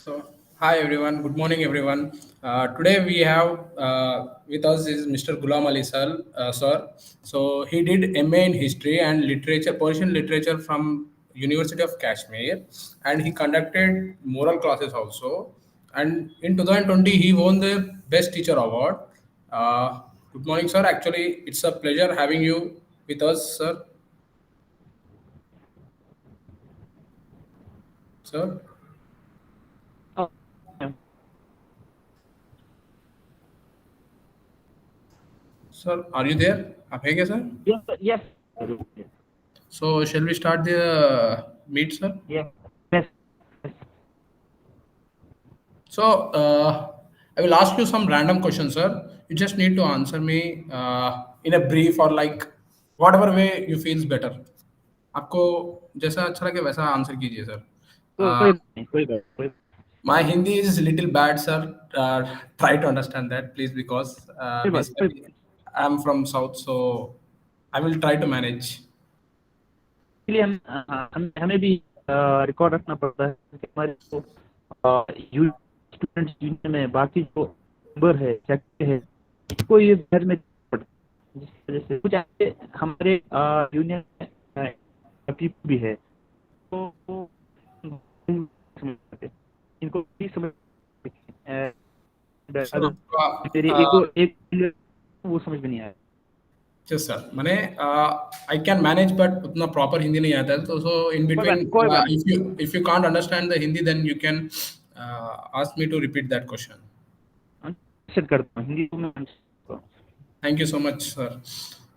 So, hi everyone. Good morning, everyone. Today we have with us is Mr. Gulam Ali sir. So he did MA in History and Literature, Persian Literature from University of Kashmir, and he conducted moral classes also. And in 2020, he won the Best Teacher Award. Good morning, sir. Actually, it's a pleasure having you with us, sir. Sir, Oh, yeah. sir, are you there? आप है क्या, sir? Yes. Yes. So, shall we start the meet, sir? Yes. Yes. So, I will ask you some random questions, sir. You just need to answer me in a brief or like whatever way you feels better. आपको जैसा अच्छा लगे वैसा answer कीजिए, sir. कोई बात नहीं, कोई बात कोई My Hindi is little bad, sir. Try to understand that, please, because कोई बात कोई basically I'm from South, so I will try to manage. इसलिए हमें भी रिकॉर्ड रखना पड़ता है कि हमारे जो स्टूडेंट्स यूनियन में बाकी जो मेंबर है सेक्रेटरी है इसको ये घर में पड़ता है जिस वजह से कुछ ऐसे हमारे यूनियन में पीपल भी है तो समझ पाते हैं। इनको भी समझ सर अगर आपका मेरे एक वो समझ में नहीं आया यस सर मैंने आई कैन मैनेज बट उतना प्रॉपर हिंदी नहीं आता है तो सो इन बिटवीन कोई बात नहीं if you can't understand the Hindi then you can ask me to repeat that question. Answer करता हूँ हिंदी में आंसर करता हूँ Thank you so much, sir. Okay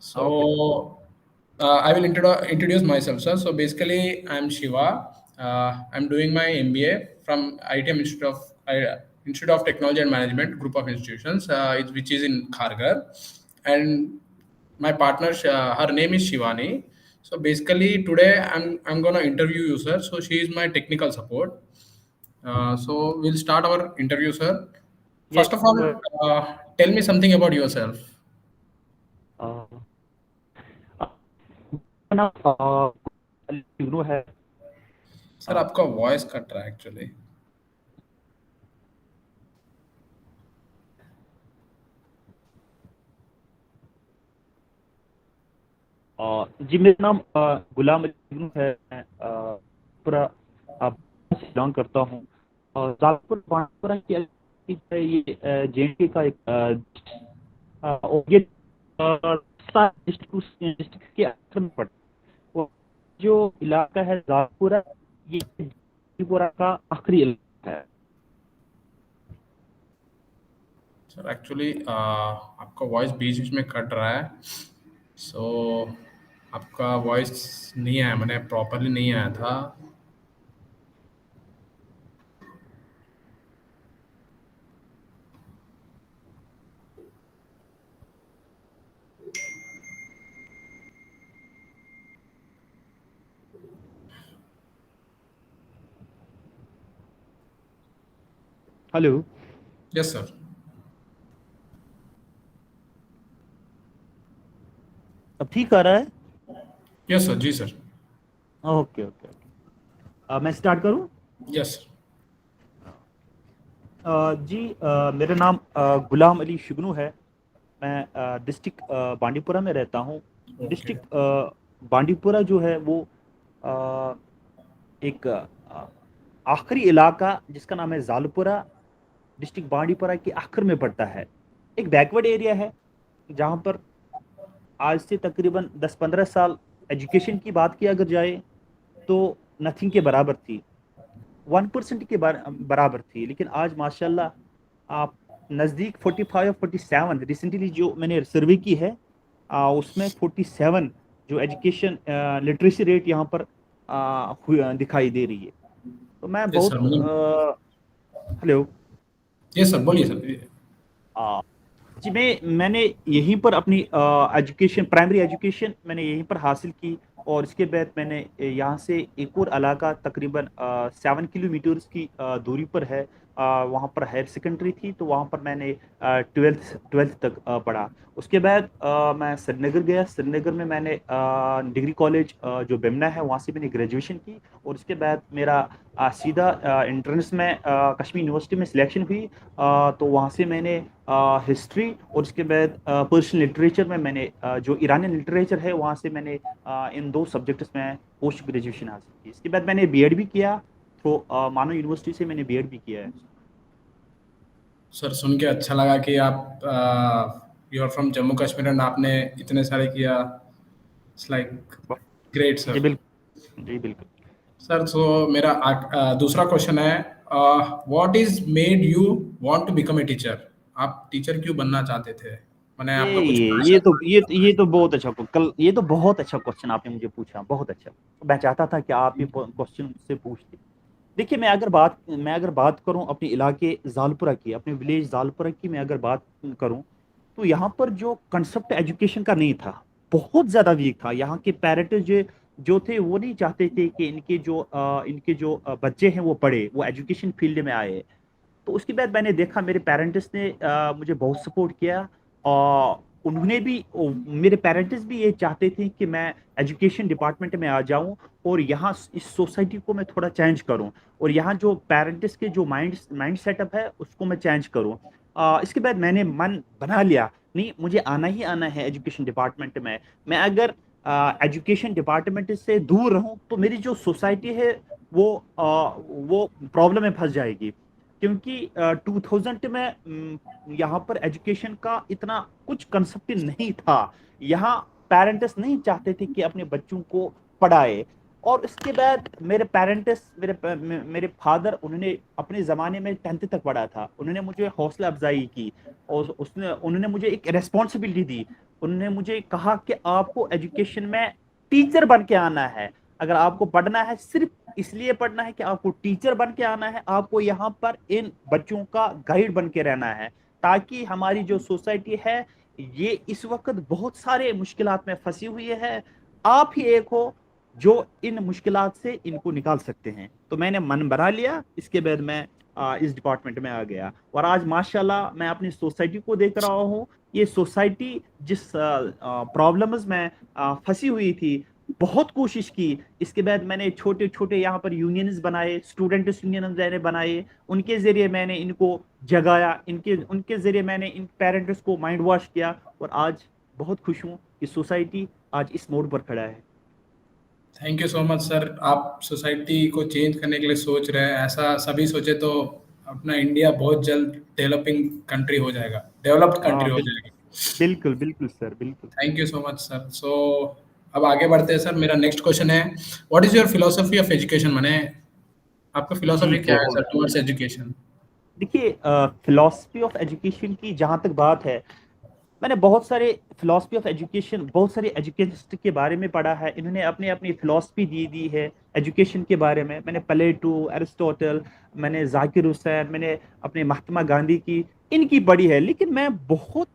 So, I will introduce myself, sir. So, basically, I'm Shiva. I'm doing my MBA from ITM Institute of Technology and Management group of institutions, which is in Kharghar. And my partner, her name is Shivani. So, basically, today I'm gonna interview you, sir. So, she is my technical support. So, we'll start our interview, sir. ये First of all, tell me something about yourself. ना Uno है sir आपका voice cut रहा है actually. जी मेरा नाम Ghulam Ali Uno है मैं पूरा बिलोंग करता हूँ जालपुर बांसपुरा की ये जेएनके का एक और ये डिस्ट्रिक्ट के अंदर में पड़ता है वो जो इलाका है जालपुरा ये त्रिपुरा का आखिरी इलाका है सर एक्चुअली आपका वॉइस बीच बीच में कट रहा है. सो आपका वॉइस नहीं आया, मैंने प्रॉपरली नहीं आया था. Hello yes sir. अब ठीक आ रहा है यस सर. जी सर. ओके ओके ओके मैं स्टार्ट करूं यस. जी मेरा नाम गुलाम अली शुगनू है मैं डिस्ट्रिक्ट बांडीपुरा में रहता हूँ ओके. डिस्ट्रिक्ट बांडीपुरा जो है वो अ, एक आखिरी इलाका जिसका नाम है जालपुरा डिस्ट्रिक्ट बांडीपुरा के आखिर में पड़ता है एक बैकवर्ड एरिया है जहाँ पर आज से तकरीबन 10-15 साल एजुकेशन की बात की अगर जाए तो नथिंग के बराबर थी 1% के बराबर थी लेकिन आज माशाल्लाह आप नज़दीक 45-47 रिसेंटली जो मैंने सर्वे की है उसमें 47 जो एजुकेशन लिटरेसी रेट यहाँ पर दिखाई दे रही है तो मैं यस सर. बहुत हेलो यस सर, बोलिए सर. जी मैंने यहीं पर अपनी एजुकेशन प्राइमरी एजुकेशन मैंने यहीं पर हासिल की और इसके बाद मैंने यहाँ से एक और इलाका तकरीबन 7 किलोमीटर्स की दूरी पर है वहाँ पर हायर सेकेंडरी थी तो वहाँ पर मैंने ट्वेल्थ तक पढ़ा उसके बाद मैं श्रीनगर गया श्रीनगर में मैंने डिग्री कॉलेज जो बेमना है वहाँ से मैंने ग्रेजुएशन की और उसके बाद मेरा सीधा एंट्रेंस में कश्मीर यूनिवर्सिटी में सिलेक्शन हुई। तो वहाँ से मैंने हिस्ट्री और उसके बाद पर्शियन लिटरेचर में मैंने जो ईरानियन लिटरेचर है वहाँ से मैंने इन 2 सब्जेक्ट्स में पोस्ट ग्रेजुएशन हासिल की। इसके बाद मैंने बीएड भी किया, तो मानो यूनिवर्सिटी से मैंने बीएड भी किया है। सर सुन के अच्छा लगा कि आप you are from Jammu Kashmir and आपने इतने सारे किया। इट्स लाइक ब- ग्रेट जी सर। बिल्कुल, जी बिल्कुल। सर सो मेरा दूसरा क्वेश्चन है, what is made you want to become a teacher? आप टीचर क्यों बनना चाहते थे? मैंने ये आपका कुछ ये ये पैशन तो था? ये तो बहुत अच्छा कल ये तो बहुत अच्छा क्वेश्चन आपने मुझे पूछा, बहुत अच्छा। मैं चाहता था कि आप ये क्वेश्चन मुझसे पूछते। देखिए, मैं अगर बात करूं अपने इलाके जालपुरा की, अपने विलेज जालपुरा की मैं अगर बात करूं, तो यहाँ पर जो कंसेप्ट एजुकेशन का नहीं था, बहुत ज्यादा वीक था। यहाँ के पेरेंट्स जो थे वो नहीं चाहते थे कि इनके जो बच्चे हैं वो पढ़े, वो एजुकेशन फील्ड में आए। तो उसके बाद मैंने देखा मेरे पेरेंट्स ने मुझे बहुत सपोर्ट किया। और उन्होंने भी मेरे पेरेंट्स भी ये चाहते थे कि मैं एजुकेशन डिपार्टमेंट में आ जाऊं और यहाँ इस सोसाइटी को मैं थोड़ा चेंज करूं, और यहाँ जो पेरेंट्स के जो माइंड माइंड सेटअप है उसको मैं चेंज करूं। इसके बाद मैंने मन बना लिया, नहीं मुझे आना ही आना है एजुकेशन डिपार्टमेंट में। मैं अगर एजुकेशन डिपार्टमेंट से दूर रहूं तो मेरी जो सोसाइटी है वो प्रॉब्लम में फंस जाएगी। क्योंकि 2000 में यहाँ पर एजुकेशन का इतना कुछ कंसेप्ट नहीं था। यहाँ पेरेंट्स नहीं चाहते थे कि अपने बच्चों को पढ़ाए। और इसके बाद मेरे पेरेंट्स मेरे फादर, उन्होंने अपने ज़माने में 10th तक पढ़ा था, उन्होंने मुझे हौसला अफजाई की और उन्होंने मुझे एक रेस्पॉन्सिबिलिटी दी। उन्होंने मुझे कहा कि आपको एजुकेशन में टीचर बन के आना है। अगर आपको पढ़ना है, सिर्फ इसलिए पढ़ना है कि आपको टीचर बन के आना है, आपको यहाँ पर इन बच्चों का गाइड बन के रहना है, ताकि हमारी जो सोसाइटी है ये इस वक्त बहुत सारे मुश्किलात में फंसी हुई है। आप ही एक हो जो इन मुश्किलात से इनको निकाल सकते हैं। तो मैंने मन बना लिया, इसके बाद मैं इस डिपार्टमेंट में आ गया। और आज माशाल्लाह मैं अपनी सोसाइटी को देख रहा हूँ। ये सोसाइटी जिस प्रॉब्लम्स में फंसी हुई थी, बहुत कोशिश की। इसके बाद मैंने छोटे छोटे यहाँ पर यूनियंस बनाए, स्टूडेंट्स यूनियन मैंने बनाए, उनके जरिए मैंने इनको जगाया, इनके उनके जरिए मैंने इन पेरेंट्स को माइंड वॉश किया। और आज बहुत खुश हूँ कि सोसाइटी आज इस मोड़ पर खड़ा है। Thank you so much sir. आप सोसाइटी को चेंज करने के लिए सोच रहे हैं, ऐसा सभी सोचे तो अपना इंडिया बहुत जल्द डेवलपिंग कंट्री हो जाएगा, डेवलप्ड हाँ कंट्री हो बिल्कुल, जाएगी। बिल्कुल बिल्कुल सर, बिल्कुल। Thank you so much sir. So अब आगे बढ़ते हैं सर। मेरा नेक्स्ट क्वेश्चन है, what is your philosophy of education? माने आपका जी फिलोसफी क्या है बहुत। Sir towards education? देखिए, फिलॉसफी ऑफ एजुकेशन की जहाँ तक बात है, मैंने बहुत सारे फिलॉसफी ऑफ एजुकेशन, बहुत सारे एजुकेशन के बारे में पढ़ा है। इन्होंने अपनी अपनी फिलॉसफी दी दी है एजुकेशन के बारे में। मैंने प्लेटो, एरिस्टोटल, मैंने जाकिर हुसैन, मैंने अपने महात्मा गांधी की, इनकी पढ़ी है। लेकिन मैं बहुत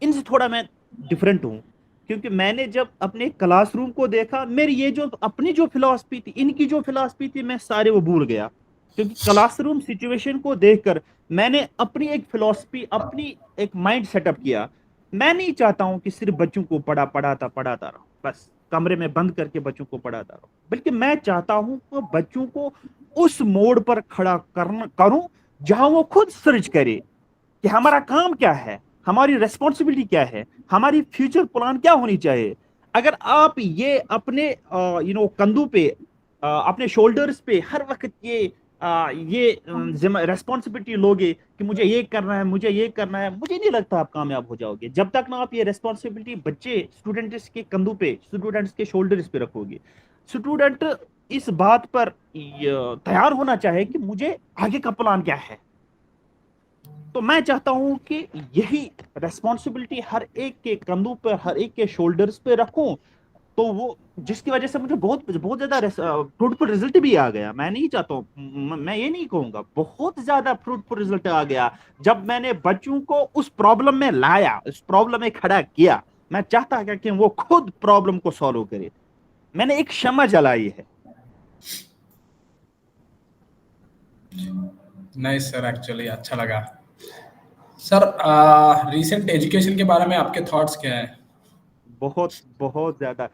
इनसे थोड़ा मैं डिफरेंट हूँ। क्योंकि मैंने जब अपने क्लासरूम को देखा, मेरी ये जो अपनी जो फिलॉसफी थी, इनकी जो फिलॉसफी थी, मैं सारे वो भूल गया। क्योंकि क्लासरूम सिचुएशन को देखकर मैंने अपनी एक फिलॉसफी, अपनी एक माइंड सेटअप किया। मैं नहीं चाहता हूं कि सिर्फ बच्चों को पढ़ाता रहो, बस कमरे में बंद करके बच्चों को पढ़ाता रहो। बल्कि मैं चाहता हूं कि बच्चों को उस मोड़ पर खड़ा करूं जहां वो खुद सर्च करे कि हमारा काम क्या है, हमारी रेस्पॉन्सिबिलिटी क्या है, हमारी फ्यूचर प्लान क्या होनी चाहिए। अगर आप ये अपने कंधों पे, अपने शोल्डर्स पे हर वक्त ये रेस्पॉन्सिबिलिटी लोगे कि मुझे ये करना है, मुझे ये करना है, मुझे नहीं लगता आप कामयाब हो जाओगे। जब तक ना आप ये रेस्पॉन्सिबिलिटी बच्चे स्टूडेंट्स के कंधों पे, स्टूडेंट्स के शोल्डर्स पे रखोगे। स्टूडेंट इस बात पर तैयार होना चाहे कि मुझे आगे का प्लान क्या है। तो मैं चाहता हूं कि यही रेस्पॉन्सिबिलिटी हर एक के कंधों पर, हर एक के शोल्डर्स पे रखूं। तो वो जिसकी वजह से मुझे बहुत बहुत ज्यादा फ्रूटफुल रिजल्ट भी आ गया। मैं नहीं चाहता हूं, मैं ये नहीं कहूंगा, बहुत ज्यादा फ्रूटफुल रिजल्ट आ गया जब मैंने बच्चों को उस प्रॉब्लम में लाया, उस प्रॉब्लम में खड़ा किया। मैं चाहता था कि वो खुद प्रॉब्लम को सॉल्व करे। मैंने एक क्षमा जलाई है। नाइस सर, एक्चुअली अच्छा लगा। सर रिसेंट एजुकेशन के बारे में आपके थॉट्स क्या है? बहुत बहुत ज्यादा।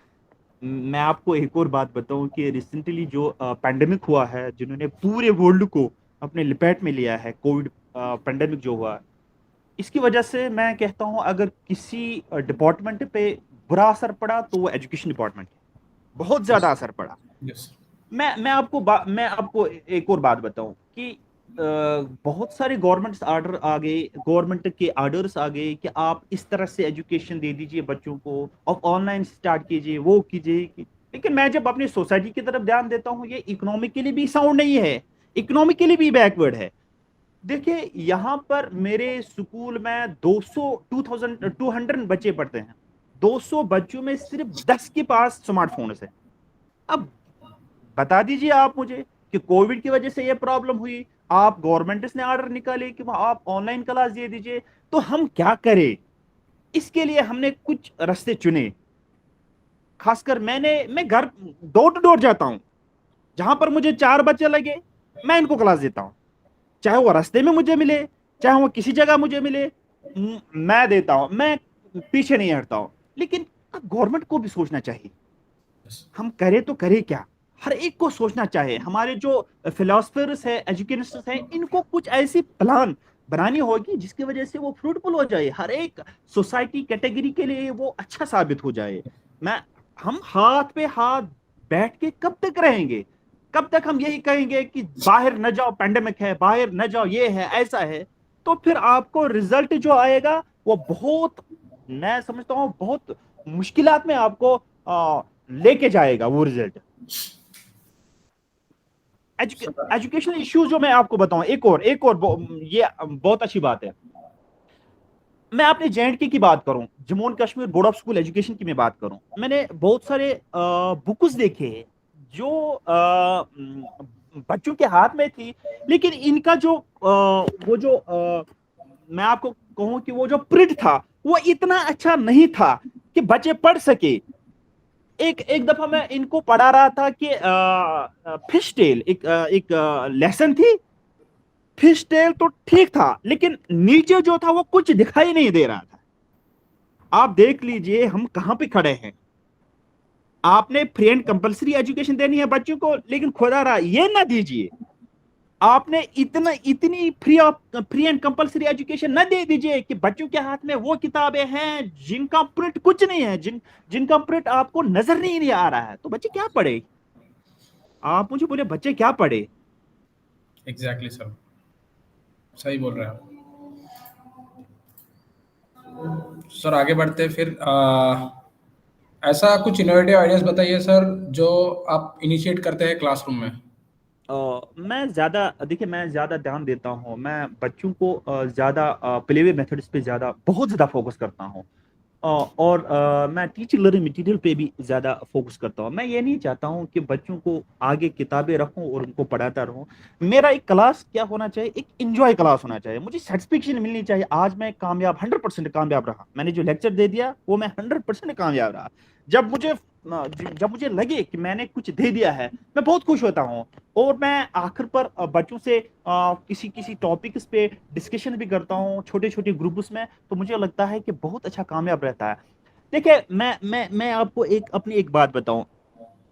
मैं आपको एक और बात बताऊं कि रिसेंटली जो पैंडेमिक हुआ है, जिन्होंने पूरे वर्ल्ड को अपने लिपेट में लिया है, कोविड पैंडेमिक जो हुआ, इसकी वजह से मैं कहता हूं अगर किसी डिपार्टमेंट पे बुरा असर पड़ा तो वो एजुकेशन डिपार्टमेंट है। बहुत ज्यादा असर पड़ा। यस। मैं आपको एक और बात बताऊं कि बहुत सारे गवर्नमेंट आर्डर आ गए, गवर्नमेंट के आर्डर्स आ गए कि आप इस तरह से एजुकेशन दे दीजिए बच्चों को, आप ऑनलाइन स्टार्ट कीजिए, वो कीजिए लेकिन मैं जब अपनी सोसाइटी की तरफ ध्यान देता हूं, ये इकोनॉमिकली भी साउंड नहीं है, इकोनॉमिकली भी बैकवर्ड है। देखिए यहाँ पर मेरे स्कूल में 200 बच्चे पढ़ते हैं। 200 बच्चों में सिर्फ 10 के पास स्मार्टफोन है। अब बता दीजिए आप मुझे कि कोविड की वजह से ये प्रॉब्लम हुई, आप गवर्नमेंट ने ऑर्डर निकाले कि आप ऑनलाइन क्लास दे दीजिए, तो हम क्या करें? इसके लिए हमने कुछ रास्ते चुने। खासकर मैं घर डोर टू डोर जाता हूं, जहां पर मुझे 4 बच्चे लगे मैं इनको क्लास देता हूं, चाहे वो रास्ते में मुझे मिले, चाहे वो किसी जगह मुझे मिले, मैं देता हूं, मैं पीछे नहीं हटता हूं। लेकिन अब गवर्नमेंट को भी सोचना चाहिए, हम करें तो करें क्या? हर एक को सोचना चाहिए। हमारे जो फिलोसफर्स है, एजुकेटर्स हैं, इनको कुछ ऐसी प्लान बनानी होगी जिसकी वजह से वो फ्रूटफुल हो जाए, हर एक सोसाइटी कैटेगरी के लिए वो अच्छा साबित हो जाए। मैं हम हाथ पे हाथ बैठ के कब तक रहेंगे? कब तक हम यही कहेंगे कि बाहर न जाओ, पैंडेमिक है, बाहर न जाओ, ये है, ऐसा है? तो फिर आपको रिजल्ट जो आएगा वो बहुत, मैं समझता हूँ बहुत मुश्किलात में आपको लेके जाएगा वो रिजल्ट। एजुकेशनल इश्यूज जो मैं आपको बताऊं, ये बहुत अच्छी बात है। मैं अपने जेएंडके की बात करूं, Jammu and Kashmir board of school education की मैं बात करूं, मैंने बहुत सारे बुक्स देखे हैं जो बच्चों के हाथ में थी, लेकिन इनका जो मैं आपको कहूं कि वो जो प्रिंट था वो इतना अच्छा नहीं था कि बच्चे पढ़ सके। एक एक दफा मैं इनको पढ़ा रहा था कि फिश टेल एक लेसन थी। फिश टेल तो ठीक था, लेकिन नीचे जो था वो कुछ दिखाई नहीं दे रहा था। आप देख लीजिए हम कहां पे खड़े हैं। आपने फ्री एंड कंपलसरी एजुकेशन देनी है बच्चों को, लेकिन खुदा रहा ये ना दीजिए। आपने इतनी फ्री एंड कंपलसरी एजुकेशन न दे दीजिए कि बच्चों के हाथ में वो किताबें हैं जिनका प्रिंट कुछ नहीं है, जिनका प्रिंट आपको नजर नहीं आ रहा है, तो बच्चे क्या पढ़े? आप मुझे बोले बच्चे क्या पढ़े? एग्जैक्टली सर, सही बोल रहे हैं आप। सर आगे बढ़ते हैं फिर। ऐसा कुछ इनोवेटिव आइडियाज बताइए सर, जो आप इनिशिएट करते हैं क्लासरूम में। मैं ज्यादा देखिए, मैं ज्यादा ध्यान देता हूँ, मैं बच्चों को ज्यादा प्ले वे मेथड्स पे ज्यादा बहुत ज्यादा फोकस करता हूँ। और मैं टीचिंग लर्निंग मटेरियल पे भी ज्यादा फोकस करता हूँ। मैं ये नहीं चाहता हूँ कि बच्चों को आगे किताबें रखूं और उनको पढ़ाता रहूं। मेरा एक क्लास क्या होना चाहिए, एक इंजॉय क्लास होना चाहिए, मुझे सेटिस्फेक्शन मिलनी चाहिए। आज मैं कामयाब, 100% कामयाब रहा, मैंने जो लेक्चर दे दिया वो मैं 100% कामयाब रहा। जब मुझे जब मुझे लगे कि मैंने कुछ दे दिया है, मैं बहुत खुश होता हूँ। और मैं आखिर पर बच्चों से किसी किसी टॉपिक्स पे डिस्कशन भी करता हूँ छोटे छोटे ग्रुप्स में, तो मुझे लगता है कि बहुत अच्छा कामयाब रहता है। देखिए मैं आपको अपनी एक बात बताऊं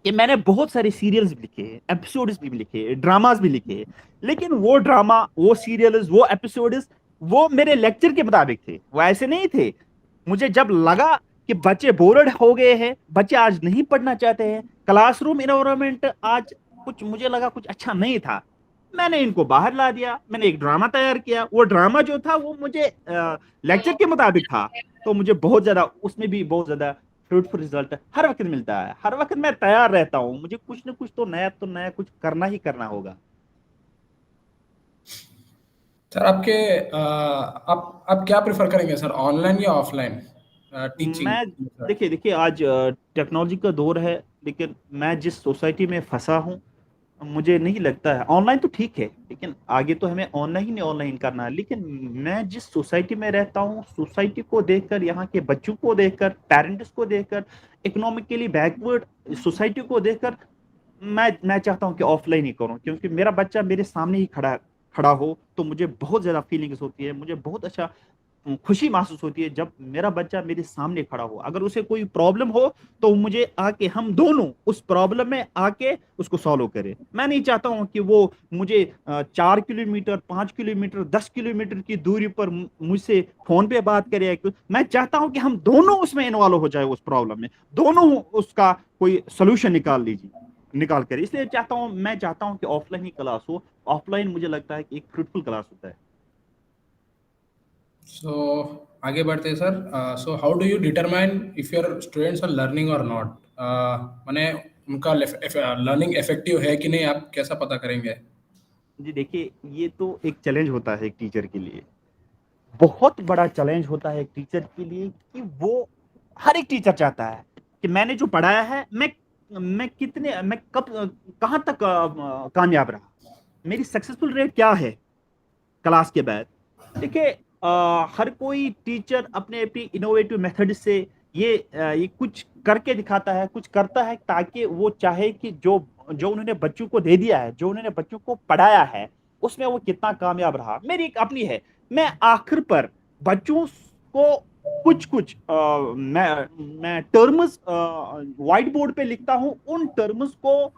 कि मैंने बहुत सारे सीरियल्स भी लिखे हैं, एपिसोड्स भी लिखे, ड्रामास भी लिखे, लेकिन वो ड्रामा, वो सीरियल्स, वो एपिसोड्स वो मेरे लेक्चर के मुताबिक थे, वो ऐसे नहीं थे। मुझे जब लगा कि बच्चे बोर्ड हो गए हैं, बच्चे आज नहीं पढ़ना चाहते हैं, क्लासरूम इन्वायरमेंट आज कुछ मुझे लगा कुछ अच्छा नहीं था, मैंने इनको बाहर ला दिया, मैंने एक ड्रामा तैयार किया। वो ड्रामा जो था वो मुझे लेक्चर के मुताबिक था, तो मुझे बहुत ज्यादा उसमें भी बहुत ज्यादा फ्रूटफुल रिजल्ट हर वक्त मिलता है। हर वक्त मैं तैयार रहता हूँ, मुझे कुछ ना कुछ तो नया कुछ करना ही करना होगा। सर आपके आप क्या प्रेफर करेंगे सर, ऑनलाइन या ऑफलाइन टीचिंग? मैं देखिए देखिए आज टेक्नोलॉजी का दौर है, लेकिन मैं जिस सोसाइटी में फंसा हूँ, मुझे नहीं लगता है ऑनलाइन तो ठीक है, लेकिन आगे तो हमें ऑनलाइन ही ऑनलाइन करना है। लेकिन मैं जिस सोसाइटी में रहता हूँ, सोसाइटी को देखकर, यहाँ के बच्चों को देखकर, पेरेंट्स को देखकर, इकोनॉमिकली बैकवर्ड सोसाइटी को देखकर, मैं चाहता हूँ कि ऑफलाइन ही करूँ, क्योंकि मेरा बच्चा मेरे सामने ही खड़ा खड़ा हो तो मुझे बहुत ज्यादा फीलिंग्स होती है, मुझे बहुत अच्छा खुशी महसूस होती है जब मेरा बच्चा मेरे सामने खड़ा हो। अगर उसे कोई प्रॉब्लम हो तो मुझे आके, हम दोनों उस प्रॉब्लम में आके उसको सॉल्व करें। मैं नहीं चाहता हूं कि वो मुझे 4 किलोमीटर, 5 किलोमीटर, 10 किलोमीटर की दूरी पर मुझसे फोन पे बात करे। मैं चाहता हूं कि हम दोनों उसमें इन्वॉल्व हो जाए, उस प्रॉब्लम में दोनों उसका कोई सोल्यूशन निकाल कर। इसलिए मैं चाहता हूं कि ऑफलाइन ही क्लास हो। ऑफलाइन मुझे लगता है कि एक फ्रूटफुल क्लास होता है। सो आगे बढ़ते हैं sir. So how do you determine if your students are learning or not? माने उनका लर्निंग इफेक्टिव है कि नहीं, आप कैसा पता करेंगे? जी देखिए, ये तो एक चैलेंज होता है एक टीचर के लिए, बहुत बड़ा चैलेंज होता है एक टीचर के लिए, कि वो, हर एक टीचर चाहता है कि मैंने जो पढ़ाया है, मैं कब, कहाँ तक कामयाब रहा, मेरी सक्सेसफुल रेट क्या है क्लास के बाद। देखिए, हर कोई टीचर अपने अपनी इनोवेटिव मेथड से ये कुछ करके दिखाता है, कुछ करता है, ताकि वो चाहे कि जो जो उन्होंने बच्चों को दे दिया है, जो उन्होंने बच्चों को पढ़ाया है, उसमें वो कितना कामयाब रहा। मेरी एक अपनी है, मैं आखिर पर बच्चों को कुछ कुछ मैं टर्म्स व्हाइट बोर्ड पे लिखता हूं। उन टर्म्स को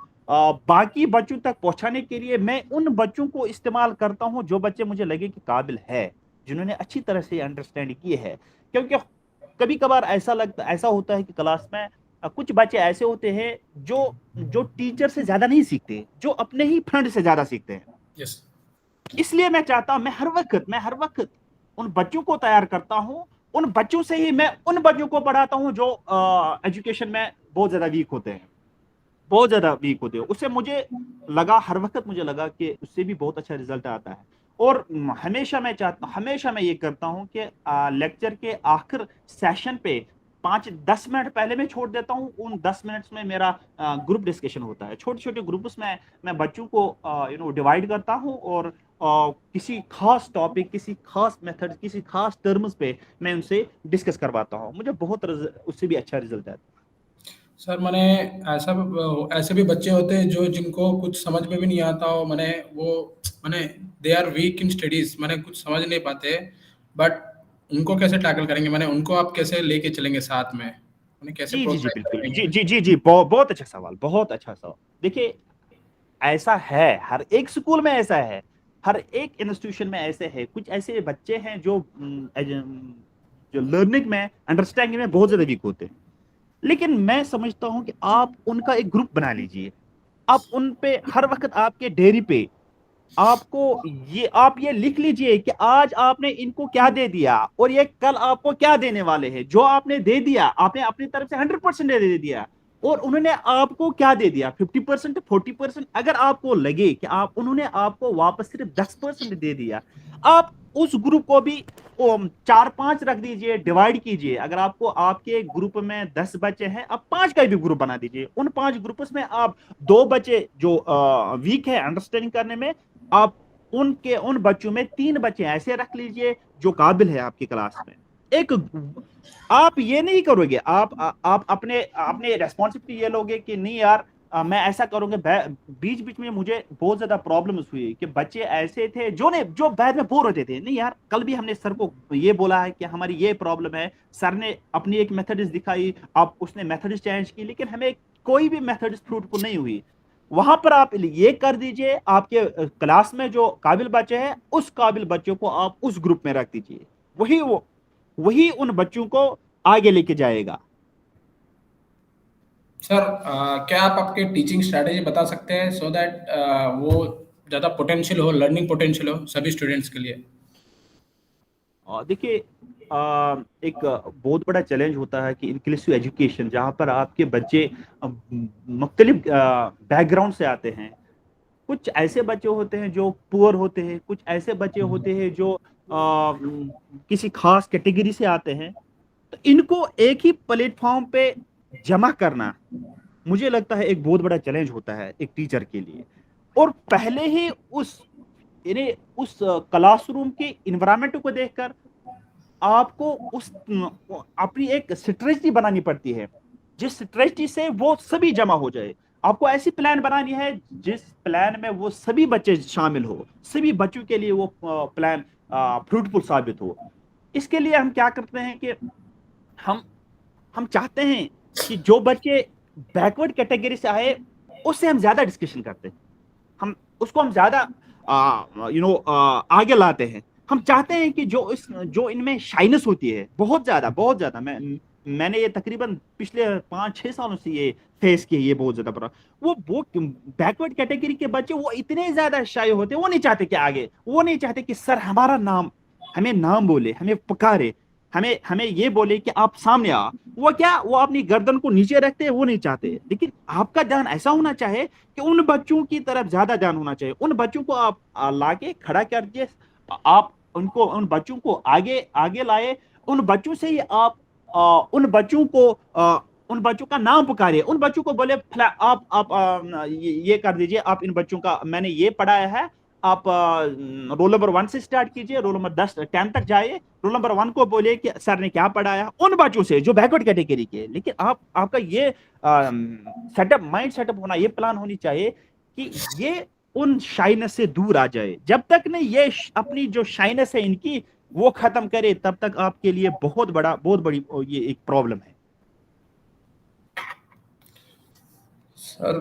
बाकी बच्चों तक पहुंचाने के लिए मैं उन बच्चों को इस्तेमाल करता हूं जो बच्चे मुझे लगे कि काबिल है, जिन्होंने अच्छी तरह से अंडरस्टैंड किए है। क्योंकि कभी कभार ऐसा होता है कि क्लास में कुछ बच्चे ऐसे होते हैं जो जो टीचर से ज्यादा नहीं सीखते, जो अपने ही फ्रेंड से ज्यादा सीखते हैं। यस। इसलिए मैं हर वक्त उन बच्चों को तैयार करता हूं। उन बच्चों से ही मैं उन बच्चों को पढ़ाता हूं जो एजुकेशन में बहुत ज्यादा वीक होते हैं, बहुत ज्यादा वीक होते हो। उससे हर वक्त मुझे लगा कि उससे भी बहुत अच्छा रिजल्ट आता है। और हमेशा मैं ये करता हूँ कि लेक्चर के आखिर सेशन पे 5-10 मिनट पहले मैं छोड़ देता हूँ। उन 10 मिनट्स में मेरा ग्रुप डिस्कशन होता है, छोटे छोटे ग्रुप्स में मैं बच्चों को डिवाइड करता हूँ, और किसी खास टॉपिक, किसी खास मेथड, किसी खास टर्म्स पे मैं उनसे डिस्कस करवाता हूँ। मुझे उससे भी अच्छा रिजल्ट आता है। सर मैंने ऐसा ऐसे भी बच्चे होते हैं जो जिनको कुछ समझ में भी नहीं आता हो, मैंने वो मैंने they are weak in studies, मैंने कुछ समझ नहीं पाते, बट उनको कैसे टैकल करेंगे? मैंने उनको आप कैसे लेके चलेंगे साथ में, उन्हें कैसे जी जी जी, प्रोत्साहित बिल्कुल, जी करेंगे? जी जी जी, बहुत अच्छा सवाल, बहुत अच्छा सवाल। देखिए, ऐसा है, हर एक स्कूल में ऐसा है, हर एक इंस्टीट्यूशन में ऐसे है। कुछ ऐसे बच्चे हैं जो लर्निंग में, अंडरस्टैंडिंग में बहुत ज्यादा वीक होते हैं। लेकिन मैं समझता हूं कि आप उनका एक ग्रुप बना लीजिए। आप उन पे हर वक्त, आपके डेयरी पे आप ये लिख लीजिए कि आज आपने इनको क्या दे दिया, और ये कल आपको क्या देने वाले हैं। जो आपने दे दिया, आपने अपनी तरफ से 100% दे दिया, और उन्होंने आपको क्या दे दिया, 50%, 40%। अगर आपको लगे कि उन्होंने आपको वापस सिर्फ 10% दे दिया, आप उस ग्रुप को भी 4-5 रख दीजिए, डिवाइड कीजिए। अगर आपको, आपके ग्रुप में 10 बच्चे हैं, आप 5 का भी ग्रुप बना दीजिए। उन 5 ग्रुप्स में आप 2 बच्चे जो वीक है अंडरस्टैंडिंग करने में, आप उन बच्चों में 3 बच्चे ऐसे रख लीजिए जो काबिल है आपकी क्लास में। एक आप ये नहीं करोगे, आप अपने अपने रेस्पॉन्सिबिलिटी ये लोगे कि नहीं यार, मैं ऐसा करूंगा। बीच बीच में मुझे बहुत ज्यादा प्रॉब्लम्स हुई कि बच्चे ऐसे थे जो बाद में बोर होते थे। नहीं यार, कल भी हमने सर को ये बोला है कि हमारी ये प्रॉब्लम है, सर ने अपनी एक मेथड्स दिखाई, आप उसने मेथड्स चेंज की, लेकिन हमें कोई भी मेथड्स फ्रूटफुल नहीं हुई। वहां पर आप ये कर दीजिए, आपके क्लास में जो काबिल बच्चे हैं, उस काबिल बच्चों को आप उस ग्रुप में रख दीजिए। वही उन बच्चों को आगे लेके जाएगा। सर क्या आप आपके टीचिंग स्ट्रैटेजी बता सकते हैं सो दैट वो ज़्यादा पोटेंशियल हो, लर्निंग पोटेंशियल हो सभी स्टूडेंट्स के लिए? और देखिए, एक बहुत बड़ा चैलेंज होता है कि इंक्लूसिव एजुकेशन, जहाँ पर आपके बच्चे मुख्तलिफ बैकग्राउंड से आते हैं। कुछ ऐसे बच्चे होते हैं जो पुअर होते हैं, कुछ ऐसे बच्चे होते हैं जो किसी खास कैटेगरी से आते हैं। तो इनको एक ही प्लेटफॉर्म पे जमा करना, मुझे लगता है एक बहुत बड़ा चैलेंज होता है एक टीचर के लिए। और पहले ही यानी उस क्लासरूम के इन्वायरमेंट को देखकर आपको उस अपनी एक स्ट्रेटजी बनानी पड़ती है, जिस स्ट्रेटजी से वो सभी जमा हो जाए। आपको ऐसी प्लान बनानी है जिस प्लान में वो सभी बच्चे शामिल हो, सभी बच्चों के लिए वो प्लान फ्रूटफुल साबित हो। इसके लिए हम क्या करते हैं कि हम हम चाहते हैं कि जो बच्चे बैकवर्ड कैटेगरी से आए उससे हम ज्यादा डिस्कशन करते हैं, हम उसको हम ज्यादा आगे लाते हैं। हम चाहते हैं कि जो इनमें शाइनेस होती है बहुत ज्यादा, मैंने ये तकरीबन पिछले 5-6 सालों से ये फेस की है, ये बहुत ज्यादा बड़ा। वो बैकवर्ड कैटेगरी के बच्चे वो इतने ज्यादा शाय होते हैं, वो नहीं चाहते कि आगे, वो नहीं चाहते कि सर हमारा नाम, हमें नाम बोले, हमें पुकारे, हमें हमें ये बोले कि आप सामने आ। वो अपनी गर्दन को नीचे रखते हैं, वो नहीं चाहते। लेकिन आपका ध्यान ऐसा होना चाहिए कि उन बच्चों की तरफ ज्यादा ध्यान होना चाहिए। उन बच्चों को आप लाके खड़ा कर दिए, आप उनको, उन बच्चों को आगे आगे लाए। उन बच्चों से ही आप उन बच्चों को उन बच्चों का नाम पुकारिए, उन बच्चों को बोले आप ये कर दीजिए, आप इन बच्चों का मैंने ये पढ़ाया है, आप रोल नंबर 1 से स्टार्ट कीजिए, रोल नंबर 10 10 तक जाइए, रोल नंबर 1 को बोलिए कि सर ने क्या पढ़ाया, उन बच्चों से जो बैकवर्ड कैटेगरी के। लेकिन आपका ये माइंड सेटअप होना, ये प्लान होनी चाहिए कि ये उन शाइनेस से दूर आ जाए। जब तक नहीं ये अपनी जो शाइनेस है इनकी वो खत्म करे, तब तक आपके लिए बहुत बड़ी ये एक प्रॉब्लम है। सर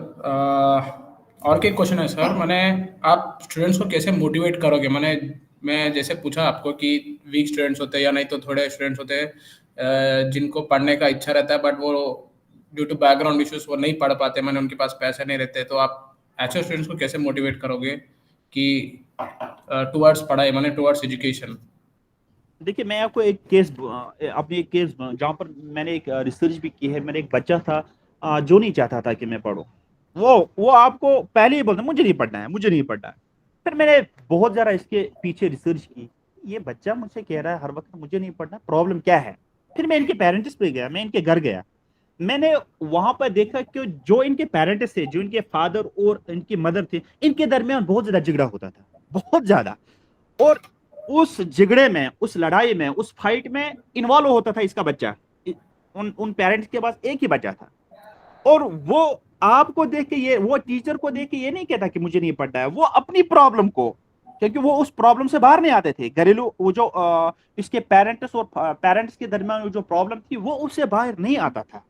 और क्या क्वेश्चन है सर, मैंने आप स्टूडेंट्स को कैसे मोटिवेट करोगे? मैं जैसे पूछा आपको कि वीक स्टूडेंट्स होते हैं या नहीं तो थोड़े स्टूडेंट्स होते हैं जिनको पढ़ने का इच्छा रहता है बट वो ड्यू टू बैकग्राउंड इश्यूज वो नहीं पढ़ पाते, मैंने उनके पास पैसे नहीं रहते, तो आप ऐसे स्टूडेंट्स को कैसे मोटिवेट करोगे कि टुवर्ड्स पढ़ाई, माने टुवर्ड्स एजुकेशन? देखिए, मैं आपको एक केस, अपनी एक केस जहाँ पर मैंने एक रिसर्च भी की है। मेरा एक बच्चा था जो नहीं चाहता था कि मैं पढूं। वो आपको पहले ही बोलता मुझे नहीं पढ़ना है, मुझे नहीं पढ़ना है। फिर मैंने बहुत ज्यादा इसके पीछे रिसर्च की, ये बच्चा मुझसे कह रहा है हर वक्त मुझे नहीं पढ़ना, प्रॉब्लम क्या है। फिर मैं इनके पेरेंट्स पे गया, मैं इनके घर गया। मैंने वहां पर देखा कि जो इनके पेरेंट्स थे, जो इनके फादर और इनकी मदर थे, इनके दरमियान बहुत ज्यादा झगड़ा होता था, बहुत ज्यादा। और उस झगड़े में, उस लड़ाई में, उस फाइट में इन्वॉल्व होता था इसका बच्चा। उन उन पेरेंट्स के पास एक ही बच्चा था। और वो आपको देख के, ये वो टीचर को देख के ये नहीं कहता कि मुझे नहीं पढ़ना है, वो अपनी प्रॉब्लम को, क्योंकि वो उस प्रॉब्लम से बाहर नहीं आते थे, घरेलू वो जो इसके पेरेंट्स के दरमियान जो प्रॉब्लम थी वो उससे बाहर नहीं आता था।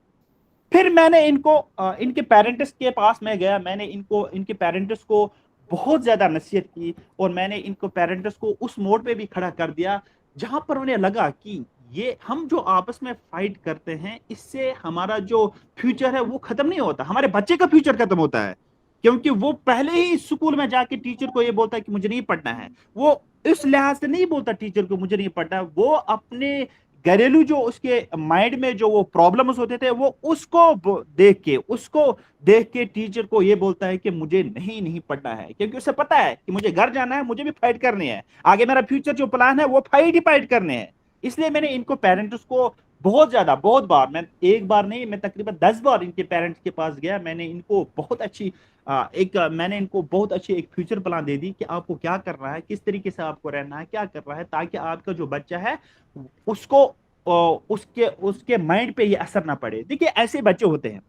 फिर मैंने इनको इनके पेरेंट्स के पास में गया, मैंने इनके पेरेंट्स को बहुत ज्यादा नसीहत की, और मैंने इनको पेरेंट्स को उस मोड़ पे भी खड़ा कर दिया जहां पर उन्हें लगा कि ये हम जो आपस में फाइट करते हैं इससे हमारा जो फ्यूचर है वो खत्म नहीं होता, हमारे बच्चे का फ्यूचर खत्म होता है। क्योंकि वो पहले ही स्कूल में जाके टीचर को ये बोलता है कि मुझे नहीं पढ़ना है। वो इस लिहाज से नहीं बोलता टीचर को मुझे नहीं पढ़ना है, वो अपने घरेलू जो उसके माइंड में जो वो प्रॉब्लम्स होते थे वो उसको देख के टीचर को ये बोलता है कि मुझे नहीं नहीं पढ़ना है, क्योंकि उसे पता है कि मुझे घर जाना है, मुझे भी फाइट करनी है, आगे मेरा फ्यूचर जो प्लान है वो फाइट करने हैं। इसलिए मैंने इनको पेरेंट्स को बहुत बार, मैं एक बार नहीं, मैं तकरीबन 10 बार इनके पेरेंट्स के पास गया। मैंने इनको बहुत अच्छी एक फ्यूचर प्लान दे दी कि आपको क्या करना है, किस तरीके से आपको रहना है, क्या करना है, ताकि आपका जो बच्चा है उसको उसके उसके माइंड पे ये असर ना पड़े। देखिए, ऐसे बच्चे होते हैं,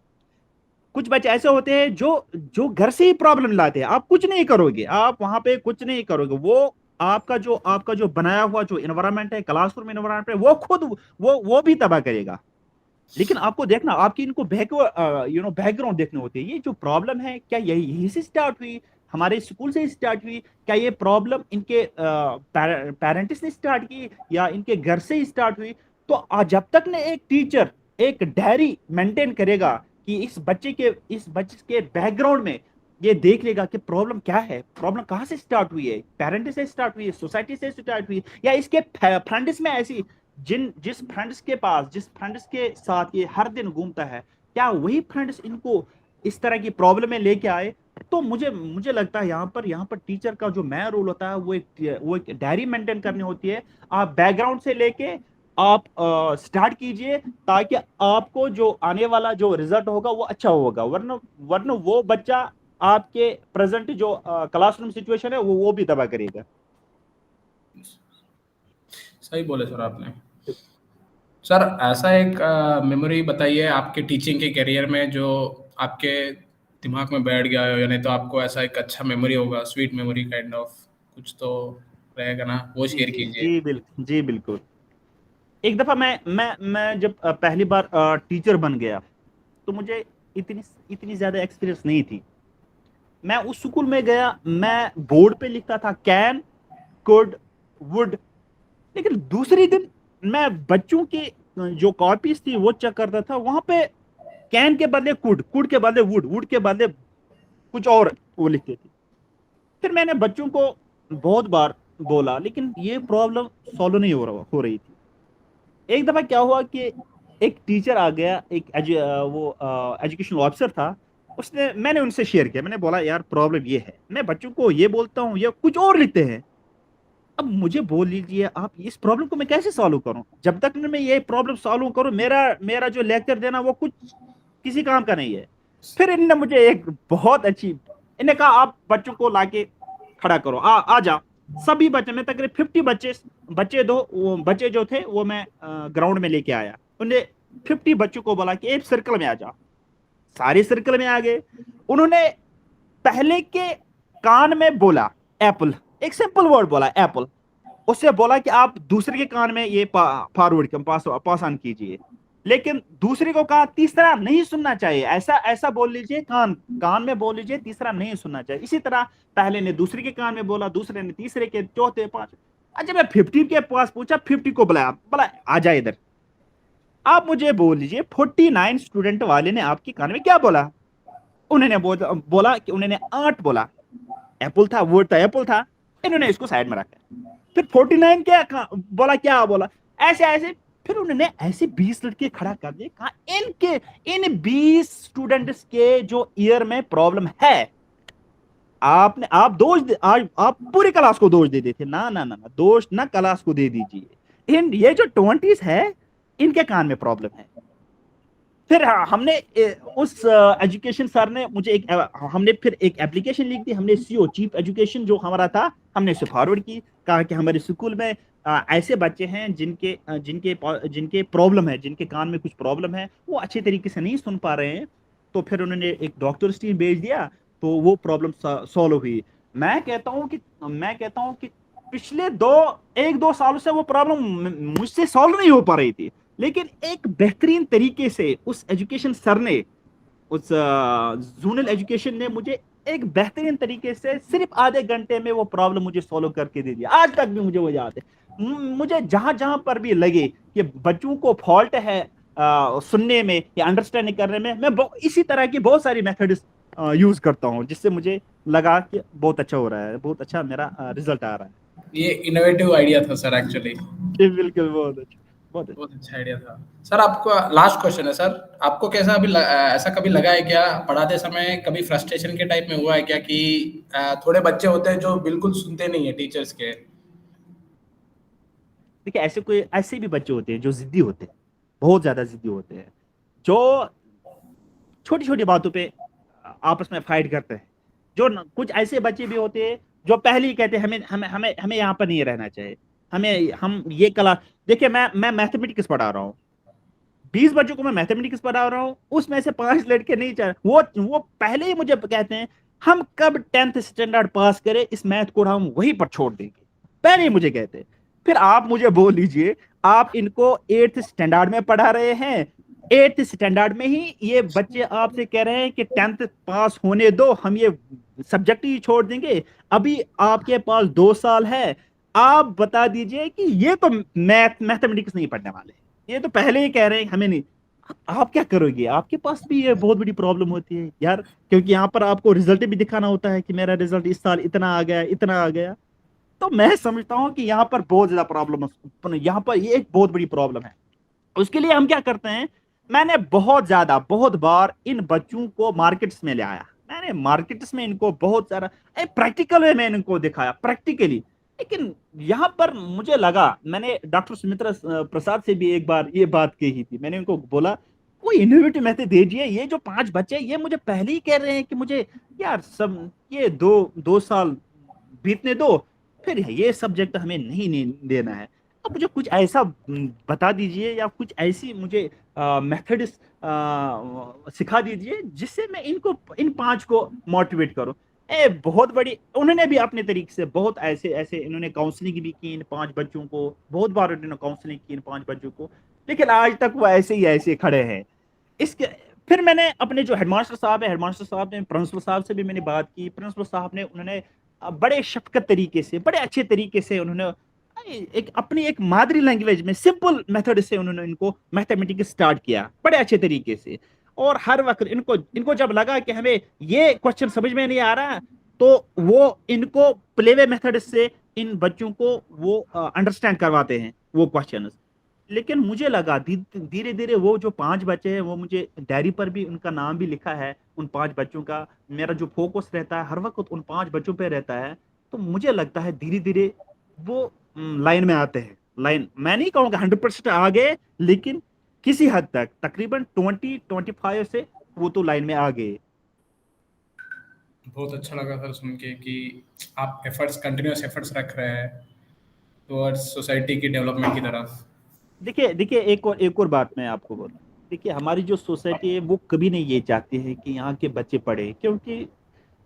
कुछ बच्चे ऐसे होते हैं जो जो घर से ही प्रॉब्लम लाते हैं। आप कुछ नहीं करोगे, आप वहां पे कुछ नहीं करोगे, वो आपका जो बनाया हुआ जो इन्वायरमेंट है, क्लासरूम इन्वायरमेंट है, वो खुद वो भी तबाह करेगा। लेकिन आपको देखना, आपकी इनको बैकग्राउंड देखने होती है। ये जो प्रॉब्लम है, क्या यही से स्टार्ट हुई, हमारे स्कूल से स्टार्ट हुई, क्या ये प्रॉब्लम इनके पेरेंट्स ने स्टार्ट की, या इनके घर से ही स्टार्ट हुई? तो जब तक ने एक टीचर एक डायरी मेंटेन करेगा कि इस बच्चे के बैकग्राउंड में ये देख लेगा कि प्रॉब्लम क्या है, प्रॉब्लम कहाँ से स्टार्ट हुई है, पेरेंट्स से स्टार्ट हुई है, सोसाइटी से स्टार्ट हुई है, या इसके फ्रेंड्स में ऐसी जिस फ्रेंड्स के साथ ये हर दिन घूमता है, क्या वही फ्रेंड्स इनको इस तरह की प्रॉब्लम में लेके आए? तो मुझे मुझे लगता है यहाँ पर टीचर का जो मेन रोल होता है वो एक डायरी मेंटेन करनी होती है। आप बैकग्राउंड से लेके आप स्टार्ट कीजिए, ताकि आपको जो आने वाला जो रिजल्ट होगा वो अच्छा होगा। वरना वरना वो बच्चा आपके प्रेजेंट जो क्लासरूम सिचुएशन है वो भी तबाह करेगा। सही बोले सर आपने। सर ऐसा एक मेमोरी बताइए आपके टीचिंग के करियर में जो आपके दिमाग में बैठ गया हो, या नहीं तो आपको ऐसा एक अच्छा मेमोरी होगा, स्वीट मेमोरी काइंड ऑफ कुछ तो रहेगा ना, वो शेयर जी कीजिए। जी बिल्कुल, जी बिल्कुल। एक दफा मैं जब पहली बार टीचर बन गया, तो मुझे इतनी इतनी ज्यादा एक्सपीरियंस नहीं थी। मैं उस स्कूल में गया, मैं बोर्ड पे लिखता था कैन, कुड, वुड, लेकिन दूसरी दिन मैं बच्चों की जो कॉपीज थी वो चेक करता था, वहां पे कैन के बदले कुड, कुड के बदले वुड, वुड के बदले कुछ और वो लिखते थे। फिर मैंने बच्चों को बहुत बार बोला, लेकिन ये प्रॉब्लम सॉल्व नहीं हो रही थी। एक दफा क्या हुआ कि एक टीचर आ गया, वो एजुकेशन ऑफिसर था। उसने मैंने उनसे शेयर किया, मैंने बोला यार प्रॉब्लम ये है, मैं बच्चों को ये बोलता हूँ, ये कुछ और लिखते हैं। अब मुझे बोल लीजिए आप, इस प्रॉब्लम को मैं कैसे सॉल्व करूं? जब तक मैं ये प्रॉब्लम सॉल्व करूं, मेरा मेरा जो लेक्चर देना वो कुछ किसी काम का नहीं है। फिर इन्होंने मुझे एक बहुत अच्छी, इन्हें कहा आप बच्चों को लाके खड़ा करो, आ जा। सभी बच्चे, मैं तकरीबन 50 बच्चे, वो बच्चे जो थे वो मैं ग्राउंड में लेके आया। उन्हें 50 बच्चों को बोला कि एक सर्कल में आ जा। सारे सर्कल में आ गए। उन्होंने पहले के कान में बोला एप्पल, एक सिंपल वर्ड बोला एप्पल। उससे बोला कि आप दूसरे के कान में ये फॉरवर्ड पास ऑन कीजिए। लेकिन दूसरे को कहा तीसरा नहीं सुनना चाहिए, ऐसा ऐसा बोल लीजिए, कान कान में बोल लीजिए, तीसरा नहीं सुनना चाहिए। इसी तरह पहले ने दूसरे के कान में बोला, दूसरे ने तीसरे के, चौथे, पांच। अच्छा, मैं 50 के पास पूछा, 50 को बुलाया, बोला आ जाए इधर। आप मुझे बोल लीजिए 49 स्टूडेंट वाले ने आपके कान में क्या बोला? उन्होंने बोला कि उन्होंने 8 बोला। एप्पल था, वर्ड था, एप्पल था। इन्होंने इसको साइड में रखा। फिर 49 बोला, क्या बोला, ऐसे ऐसे। फिर उन्होंने ऐसे 20 लड़के खड़ा कर दिए, कहा इनके, इन 20 स्टूडेंट्स के जो ईयर में प्रॉब्लम है, आपने आप आप पूरी क्लास को दोष दे देते। ना ना ना ना, दोष ना क्लास को दे दीजिए, इन ये जो 20 है इनके कान में प्रॉब्लम है। फिर हमने उस एजुकेशन सर ने मुझे हमने फिर एक एप्लीकेशन लिख दी। हमने सीओ, चीफ एजुकेशन जो हमारा था, हमने उसे फॉरवर्ड की। कहा कि हमारे स्कूल में ऐसे बच्चे हैं जिनके प्रॉब्लम है, जिनके कान में कुछ प्रॉब्लम है, वो अच्छे तरीके से नहीं सुन पा रहे हैं। तो फिर उन्होंने एक डॉक्टर टीम भेज दिया, तो वो प्रॉब्लम सॉल्व हुई। मैं कहता हूँ कि पिछले 1-2 सालों से वो प्रॉब्लम मुझसे सॉल्व नहीं हो पा रही थी, लेकिन एक बेहतरीन तरीके से उस एजुकेशन सर ने, उस जोनल एजुकेशन ने मुझे एक बेहतरीन तरीके से सिर्फ आधे घंटे में वो प्रॉब्लम मुझे सॉल्व करके दे दिया। आज तक भी मुझे वो याद है। मुझे जहां जहां पर भी लगे कि बच्चों को फॉल्ट है सुनने में या अंडरस्टैंडिंग करने में, मैं इसी तरह की बहुत सारी मेथड्स यूज करता हूँ, जिससे मुझे लगा कि बहुत अच्छा हो रहा है, बहुत अच्छा मेरा रिजल्ट आ रहा है। ये इनोवेटिव आइडिया था सर एक्चुअली। जी बिल्कुल, बहुत अच्छा, बहुत अच्छा। बहुत अच्छा आइडिया था। सर आपको लास्ट क्वेश्चन है सर, आपको कैसा ऐसा कभी लगा है क्या पढ़ाते समय, कभी फ्रस्ट्रेशन के टाइप में हुआ है क्या कि थोड़े बच्चे होते हैं जो बिल्कुल सुनते नहीं है टीचर्स के? देखिए, ऐसे भी बच्चे होते हैं जो जिद्दी होते हैं, बहुत ज्यादा जिद्दी होते हैं, जो छोटी छोटी बातों पे आपस में फाइट करते हैं। कुछ ऐसे बच्चे भी होते हैं जो पहले ही कहते हैं हमें हमें हमें हमें यहाँ पर नहीं रहना चाहिए, हमें हम ये कला। देखिए, मैं मैथमेटिक्स पढ़ा रहा हूँ, 20 बच्चों को मैं मैथमेटिक्स पढ़ा रहा हूँ, उसमें से 5 लड़के नहीं चाह, वो पहले ही मुझे कहते हैं हम कब 10th स्टैंडर्ड पास करें, इस मैथ को हम वहीं पर छोड़ देंगे, पहले ही मुझे कहते हैं। फिर आप मुझे बोल लीजिए, आप इनको 8th स्टैंडर्ड में पढ़ा रहे हैं, 8th स्टैंडर्ड में ही ये बच्चे आपसे कह रहे हैं कि 10th पास होने दो, हम ये सब्जेक्ट ही छोड़ देंगे, अभी आपके पास 2 साल है। आप बता दीजिए कि ये तो मैथमेटिक्स नहीं पढ़ने वाले, ये तो पहले ही कह रहे हैं हमें नहीं। आप क्या करोगे? आपके पास भी ये बहुत बड़ी प्रॉब्लम होती है यार, क्योंकि यहाँ पर आपको रिजल्ट भी दिखाना होता है कि मेरा रिजल्ट इस साल इतना आ गया, इतना आ गया। तो मैं समझता हूँ कि यहाँ पर बहुत ज्यादा प्रॉब्लम, यहाँ पर ये एक बहुत बड़ी प्रॉब्लम है। उसके लिए हम क्या करते हैं, मैंने बहुत बार इन बच्चों को मार्केट्स में ले आया, मैंने मार्केट्स में इनको बहुत सारा प्रैक्टिकल वे में इनको दिखाया, प्रैक्टिकली। लेकिन यहाँ पर मुझे लगा, मैंने डॉक्टर सुमित्रा प्रसाद से भी एक बार ये बात कही थी, मैंने उनको बोला कोई इनोवेटिव मेथड दीजिए। ये जो 5 बच्चे, ये मुझे पहले ही कह रहे हैं कि मुझे यार सब ये 2 साल बीतने दो, फिर ये सब्जेक्ट हमें नहीं देना है। अब मुझे कुछ ऐसा बता दीजिए, या कुछ ऐसी मुझे मेथड्स सिखा दीजिए जिससे मैं इन 5 को मोटिवेट करूं। बहुत बड़ी उन्होंने भी अपने तरीके से बहुत ऐसे ऐसे इन्होंने काउंसलिंग भी की इन 5 बच्चों को, बहुत बार उन्होंने काउंसलिंग की इन 5 बच्चों को, लेकिन आज तक वो ऐसे ही ऐसे खड़े हैं। इसके फिर मैंने अपने जो हेडमास्टर साहब है, हेडमास्टर साहब ने प्रिंसिपल साहब से भी मैंने बात की। प्रिंसिपल साहब ने उन्होंने बड़े शफकत तरीके से, बड़े अच्छे तरीके से उन्होंने एक अपनी एक मादरी लैंग्वेज में सिंपल मेथड से उन्होंने इनको मैथमेटिक्स स्टार्ट किया बड़े अच्छे तरीके से। और हर वक्त इनको इनको जब लगा कि हमें ये क्वेश्चन समझ में नहीं आ रहा, तो वो इनको प्लेवे मेथड से इन बच्चों को वो अंडरस्टैंड करवाते हैं वो क्वेश्चंस। लेकिन मुझे लगा धीरे धीरे वो जो 5 बच्चे हैं, वो मुझे डायरी पर भी उनका नाम भी लिखा है, उन 5 बच्चों का मेरा जो फोकस रहता है हर वक्त उन 5 बच्चों पे रहता है। तो मुझे लगता है धीरे धीरे वो लाइन में आते हैं। लाइन मैं नहीं कहूँगा 100% आ गए, लेकिन किसी हद तक तकरीबन 20-25 से वो तो लाइन में आ गए। बहुत अच्छा लगा सर सुन के कि आप एफर्ट्स कंटिन्यूअस एफर्ट्स रख रहे हैं टुवर्ड्स सोसाइटी की डेवलपमेंट की तरफ। देखिए देखिए एक और बात मैं आपको बोलूं। देखिए हमारी जो सोसाइटी है वो कभी नहीं ये चाहती है कि यहाँ के बच्चे पढ़े, क्योंकि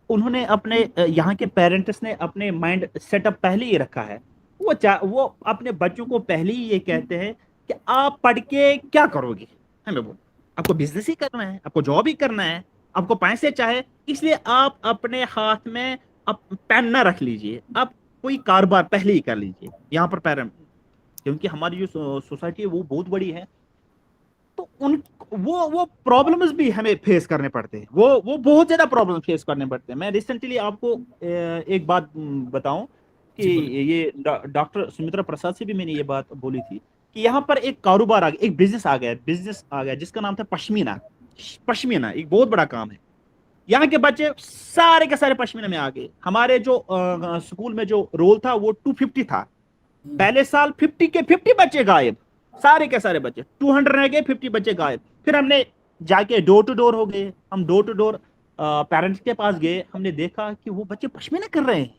उन्होंने अपने यहाँ के पेरेंट्स ने अपने माइंड सेटअप पहले ही रखा है। वो अपने बच्चों को पहले ही ये कहते हैं कि आप पढ़ के क्या करोगे। हमें बोल, आपको बिजनेस ही करना है, आपको जॉब ही करना है, आपको पैसे चाहे, इसलिए आप अपने हाथ में आप पेन ना रख लीजिए, आप कोई कारोबार पहले ही कर लीजिए। यहाँ पर पेरेंट, क्योंकि हमारी जो सोसाइटी है वो बहुत बड़ी है, तो उन वो प्रॉब्लम्स भी हमें फेस करने पड़ते हैं। वो बहुत ज्यादा प्रॉब्लम फेस करने पड़ते हैं। मैं रिसेंटली आपको एक बात बताऊं कि जी बोलिए। ये डॉक्टर सुमित्रा प्रसाद से भी मैंने ये बात बोली थी कि यहाँ पर एक कारोबार आ गया, एक बिजनेस आ गया जिसका नाम था पश्मीना। पश्मीना एक बहुत बड़ा काम है। यहाँ के बच्चे सारे के सारे पश्मीना में आ गए। हमारे जो स्कूल में जो रोल था वो 250 था। पहले साल 50 के 50 बच्चे गायब, सारे के सारे बच्चे 200 रह गए, 50 बच्चे गायब। फिर हमने जाके डोर टू डोर हो गए, हम डोर टू डोर पेरेंट्स के पास गए, हमने देखा कि वो बच्चे पश्मीना कर रहे हैं।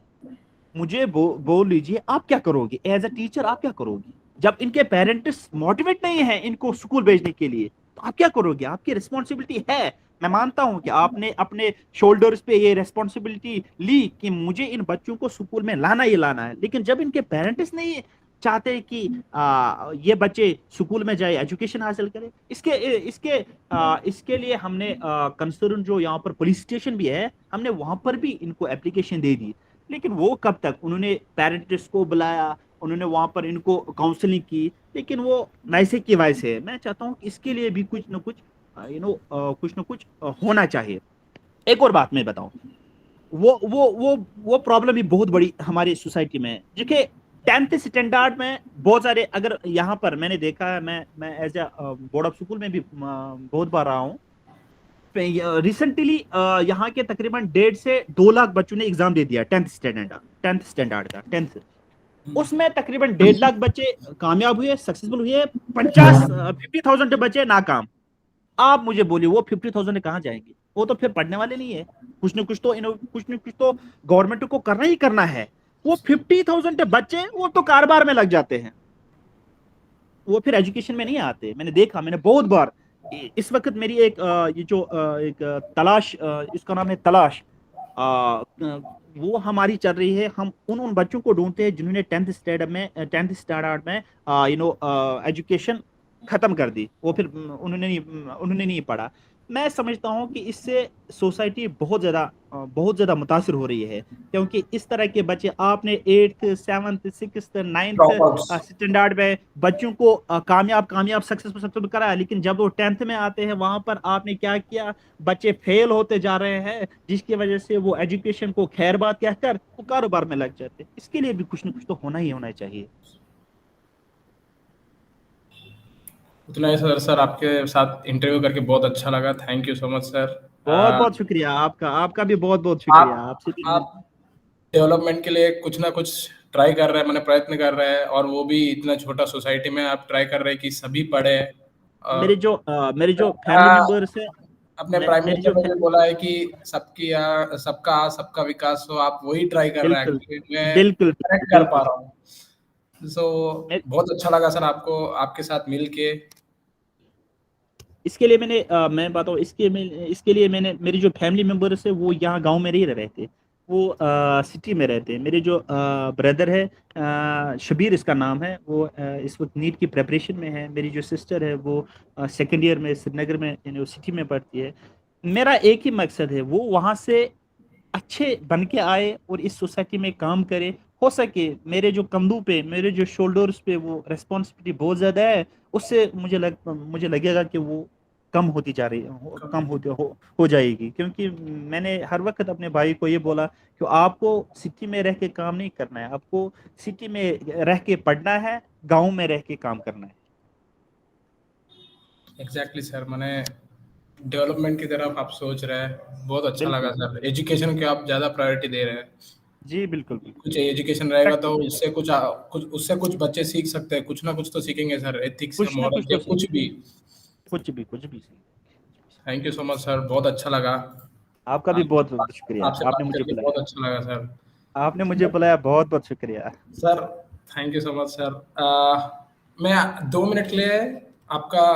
मुझे बोल लीजिए आप क्या करोगे एज अ टीचर, आप क्या करोगे जब इनके पेरेंट्स मोटिवेट नहीं है इनको स्कूल भेजने के लिए? तो आप क्या करोगे? आपकी रिस्पॉन्सिबिलिटी है। मैं मानता हूं कि आपने अपने शोल्डर्स पे ये रिस्पॉन्सिबिलिटी ली कि मुझे इन बच्चों को स्कूल में लाना ही लाना है, लेकिन जब इनके पेरेंट्स नहीं चाहते कि ये बच्चे स्कूल में जाए, एजुकेशन हासिल करें, इसके लिए हमने कंसर्न जो यहाँ पर पुलिस स्टेशन भी है, हमने वहां पर भी इनको एप्लीकेशन दे दी। लेकिन वो कब तक, उन्होंने पेरेंट्स को बुलाया, उन्होंने वहां पर इनको काउंसलिंग की, लेकिन वो वैसे की वैसे है। मैं चाहता हूँ कि इसके लिए भी कुछ ना कुछ कुछ ना कुछ होना चाहिए। एक और बात मैं बताऊं, वो प्रॉब्लम भी बहुत बड़ी हमारी सोसाइटी में है। देखिए 10th स्टैंडर्ड में बहुत सारे, अगर यहाँ पर मैंने देखा है, मैं as a board of school में भी बहुत बार रहा हूँ। रिसेंटली यहाँ के तकरीबन 1.5 से 2 लाख बच्चों ने एग्जाम दे दिया 10th स्टैंडर्ड का 10th। उसमें तकरीबन 1.5 लाख बच्चे कामयाब हुए, सक्सेसफुल हुए, 50,000 बच्चे नाकाम। आप मुझे बोलिए वो 50,000 कहाँ जाएंगे? वो तो फिर पढ़ने वाले नहीं है। कुछ न कुछ तो गवर्नमेंट को करना ही करना है। वो 50,000 बच्चे वो तो कारोबार में लग जाते हैं, वो फिर एजुकेशन में नहीं आते। मैंने देखा, मैंने बहुत बार। इस वक्त मेरी एक ये जो एक तलाश, इसका नाम है तलाश, वो हमारी चल रही है। हम उन बच्चों को ढूंढते हैं जिन्होंने 10th स्टैंडर्ड में एजुकेशन खत्म कर दी। वो फिर उन्होंने नहीं पढ़ा। मैं समझता हूँ कि इससे सोसाइटी बहुत ज्यादा मुतासिर हो रही है, क्योंकि इस तरह के बच्चे आपने 8th 7th 6th 9th dropouts. Standard में बच्चों को कामयाब सक्सेसफुल कराया, लेकिन जब वो 10th में आते हैं वहां पर आपने क्या किया? बच्चे फेल होते जा रहे हैं, जिसकी वजह से वो एजुकेशन को खैर बात कहकर वो कारोबार में लग जाते हैं। इसके लिए भी कुछ ना कुछ तो होना ही होना चाहिए। उतना ही सर। सर आपके साथ इंटरव्यू करके बहुत अच्छा लगा। Thank you so much sir. बहुत बहुत शुक्रिया आपका, आपका भी बहुत बहुत शुक्रिया। आप आपसे भी आप डेवलपमेंट के लिए कुछ ना कुछ ट्राई कर रहे हैं, मैंने प्रयत्न कर रहे हैं, और वो भी इतना छोटा सोसाइटी में आप ट्राई कर रहे हैं कि सभी पढ़े। और मेरे जो फैमिली आ, मेंबर्स है, अपने प्राइम मेरी मिनिस्टर जो ने भी बोला है कि सबका विकास हो, आप वही ट्राई कर रहे हैं। बिल्कुल एक्चुअली मैं बिल्कुल कनेक्ट कर पा बिल्कुल। रहा हूँ। बहुत अच्छा लगा सर आपको आपके साथ मिल के। इसके लिए मैं बताऊँ, इसके लिए मैंने, मेरी जो फैमिली मेंबर्स है वो यहाँ गांव में नहीं रह रहे थे। वो सिटी में रहते हैं। मेरे जो ब्रदर है, शबीर इसका नाम है, वो इस वक्त नीट की प्रिपरेशन में है। मेरी जो सिस्टर है वो सेकेंड ईयर में श्रीनगर में यूनिवर्सिटी में पढ़ती है। मेरा एक ही मकसद है, वो वहाँ से अच्छे बन के आए और इस सोसाइटी में काम करे। हो सके मेरे जो कंधों पे, मेरे जो शोल्डर्स पे वो रिस्पॉन्सिबिलिटी बहुत ज़्यादा है, उससे मुझे लगेगा कि वो कम होती जा रही कम होती हो जाएगी। क्योंकि मैंने हर वक्त अपने भाई को ये बोला कि आपको सिटी में रह के काम नहीं करना है, आपको सिटी में रह के पढ़ना है, गांव में रह के काम करना है। एग्जैक्टली सर, मैंने डेवलपमेंट की तरफ आप सोच रहे हैं, बहुत अच्छा लगा बिल्कुल सर। एजुकेशन के आप ज़्यादा प्रायोरिटी दे रहे हैं। जी, बिल्कुल बिल्कुल। कुछ एजुकेशन रहेगा तो प्रैक्टिकल, उससे कुछ उससे कुछ बच्चे सीख सकते हैं, कुछ ना कुछ तो सीखेंगे सर, एथिक्स या कुछ ना कुछ मॉरल तो या कुछ सीखेंगे। भी। कुछ भी सही। Thank you so much sir, बहुत अच्छा लगा। आपका भी बहुत बहुत शुक्रिया, आपसे आपने बात मुझे करके बुलाया। बहुत अच्छा लगा सर। आपने मुझे बुलाया, बहुत बहुत शुक्रिया। Sir thank you so much sir. मैं 2 मिनट के लिए आपका